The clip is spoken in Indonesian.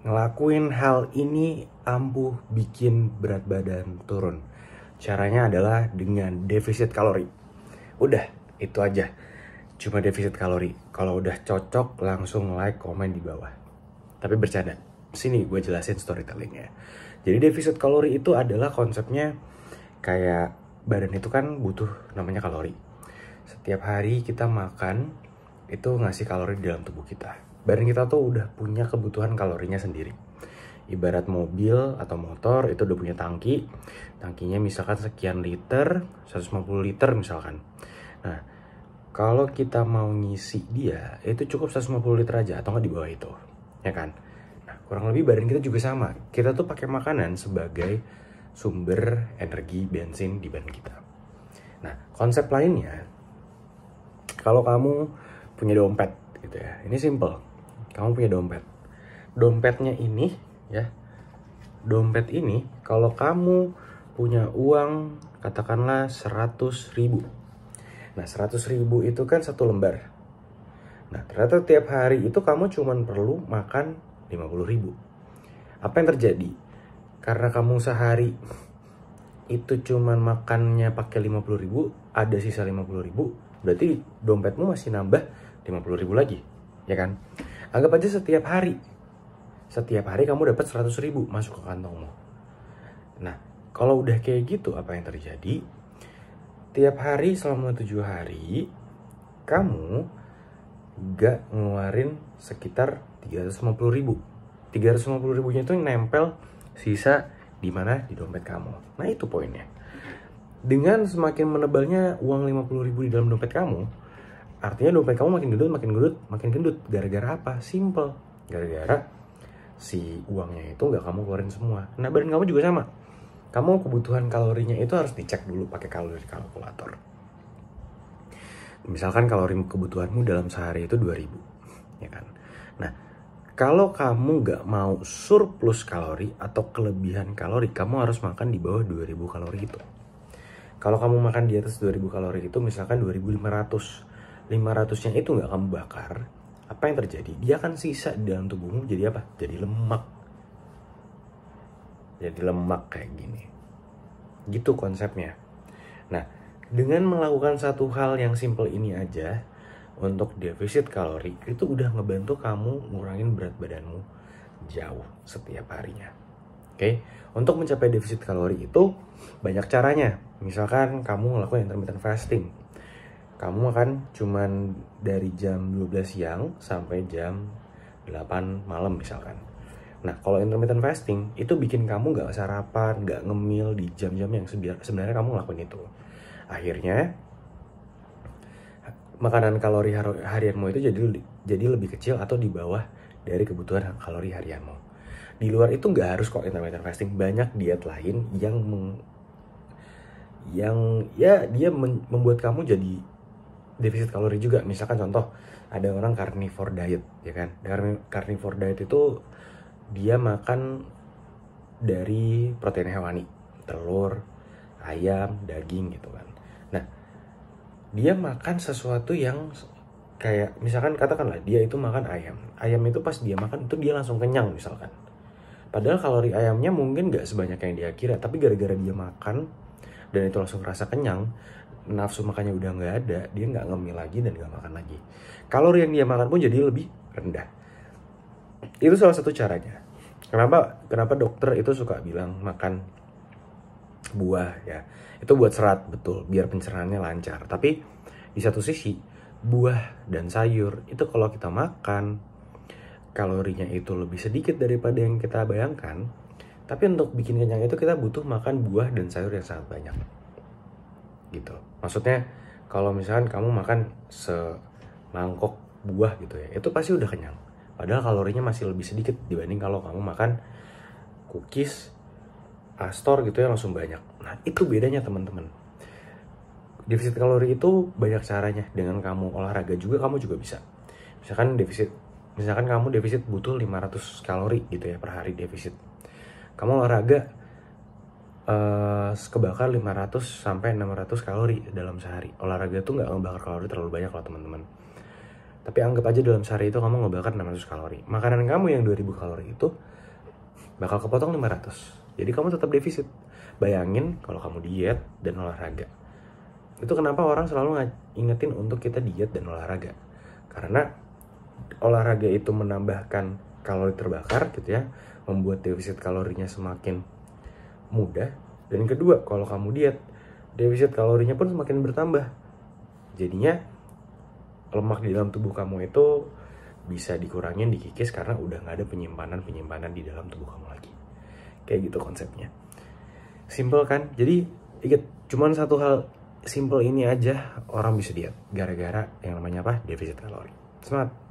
ngelakuin hal ini ampuh bikin berat badan turun. Caranya adalah dengan defisit kalori. Udah, itu aja. Cuma defisit kalori. Kalau udah cocok, langsung like, komen di bawah. Tapi bercanda. Sini gue jelasin storytellingnya. Jadi defisit kalori itu adalah konsepnya kayak badan itu kan butuh namanya kalori. Setiap hari kita makan, itu ngasih kalori di dalam tubuh kita. Badan kita tuh udah punya kebutuhan kalorinya sendiri. Ibarat mobil atau motor itu udah punya tangki. Tangkinya misalkan sekian liter, 150 liter misalkan. Nah, kalau kita mau ngisi dia, itu cukup 150 liter aja atau nggak di bawah itu. Ya kan? Nah, kurang lebih badan kita juga sama. Kita tuh pakai makanan sebagai sumber energi bensin di badan kita. Nah, konsep lainnya, kalau kamu punya dompet gitu ya, ini simple. Kamu punya dompet. Dompetnya ini ya, dompet ini kalau kamu punya uang katakanlah 100.000. Nah 100.000 itu kan satu lembar. Nah ternyata tiap hari itu kamu cuman perlu makan 50.000. Apa yang terjadi? Karena kamu sehari itu cuman makannya pakai 50.000, ada sisa 50.000, berarti dompetmu masih nambah 50.000 lagi, ya kan? Anggap aja setiap hari kamu dapat 100.000 masuk ke kantongmu. Nah, kalau udah kayak gitu, apa yang terjadi? Tiap hari selama 7 hari, kamu gak ngeluarin sekitar 350.000. 350.000-nya itu nempel sisa di mana? Di dompet kamu. Nah, itu poinnya. Dengan semakin menebalnya uang 50.000 di dalam dompet kamu, artinya dompet kamu makin gendut. Gara-gara apa? Simple. Gara-gara si uangnya itu nggak kamu keluarin semua. Nah, badan kamu juga sama. Kamu kebutuhan kalorinya itu harus dicek dulu pakai kalori kalkulator. Misalkan kalori kebutuhanmu dalam sehari itu 2000, ya kan? Nah, kalau kamu nggak mau surplus kalori atau kelebihan kalori, kamu harus makan di bawah 2000 kalori itu. Kalau kamu makan di atas 2000 kalori itu, misalkan 2500, 500-nya itu nggak kamu bakar, apa yang terjadi? Dia akan sisa di dalam tubuhmu jadi apa? Jadi lemak. Jadi lemak kayak gini. Gitu konsepnya. Nah, dengan melakukan satu hal yang simple ini aja, untuk defisit kalori, itu udah ngebantu kamu ngurangin berat badanmu jauh setiap harinya. Oke, untuk mencapai defisit kalori itu banyak caranya. Misalkan kamu ngelakuin intermittent fasting. Kamu makan cuman dari jam 12 siang sampai jam 8 malam misalkan. Nah, kalau intermittent fasting itu bikin kamu gak sarapan, gak ngemil di jam-jam yang sebenarnya kamu ngelakuin itu. Akhirnya makanan kalori harianmu itu jadi lebih kecil atau di bawah dari kebutuhan kalori harianmu. Di luar itu gak harus kok intermittent fasting. Banyak diet lain yang dia membuat kamu jadi defisit kalori juga. Misalkan contoh, ada orang carnivore diet, ya kan? Carnivore diet itu dia makan dari protein hewani, telur, ayam, daging gitu kan. Nah, dia makan sesuatu yang kayak misalkan katakanlah dia itu makan ayam. Ayam itu pas dia makan itu dia langsung kenyang misalkan. Padahal kalori ayamnya mungkin gak sebanyak yang dia kira, tapi gara-gara dia makan dan itu langsung rasa kenyang, nafsu makannya udah nggak ada, dia nggak ngemil lagi dan nggak makan lagi. Kalori yang dia makan pun jadi lebih rendah. Itu salah satu caranya. Kenapa dokter itu suka bilang makan buah ya? Itu buat serat, betul, biar pencernaannya lancar. Tapi di satu sisi, buah dan sayur itu kalau kita makan, kalorinya itu lebih sedikit daripada yang kita bayangkan. Tapi untuk bikin kenyang itu kita butuh makan buah dan sayur yang sangat banyak. Gitu. Maksudnya kalau misalkan kamu makan semangkok buah gitu ya, itu pasti udah kenyang. Padahal kalorinya masih lebih sedikit dibanding kalau kamu makan cookies Astor gitu ya langsung banyak. Nah, itu bedanya teman-teman. Defisit kalori itu banyak caranya. Dengan kamu olahraga juga kamu juga bisa. Misalkan kamu defisit butuh 500 kalori gitu ya per hari defisit. Kamu olahraga kebakar 500 sampai 600 kalori dalam sehari. Olahraga tuh nggak ngebakar kalori terlalu banyak loh teman-teman. Tapi anggap aja dalam sehari itu kamu ngebakar 600 kalori. Makanan kamu yang 2000 kalori itu bakal kepotong 500. Jadi kamu tetap defisit. Bayangin kalau kamu diet dan olahraga. Itu kenapa orang selalu ingetin untuk kita diet dan olahraga. Karena olahraga itu menambahkan kalori terbakar gitu ya, membuat defisit kalorinya semakin mudah. Dan kedua, kalau kamu diet, defisit kalorinya pun semakin bertambah. Jadinya lemak di dalam tubuh kamu itu bisa dikurangin, dikikis karena udah gak ada penyimpanan di dalam tubuh kamu lagi. Kayak gitu konsepnya. Simple kan? Jadi ingat, cuman satu hal simple ini aja orang bisa diet gara-gara yang namanya apa? Defisit kalori. Semangat!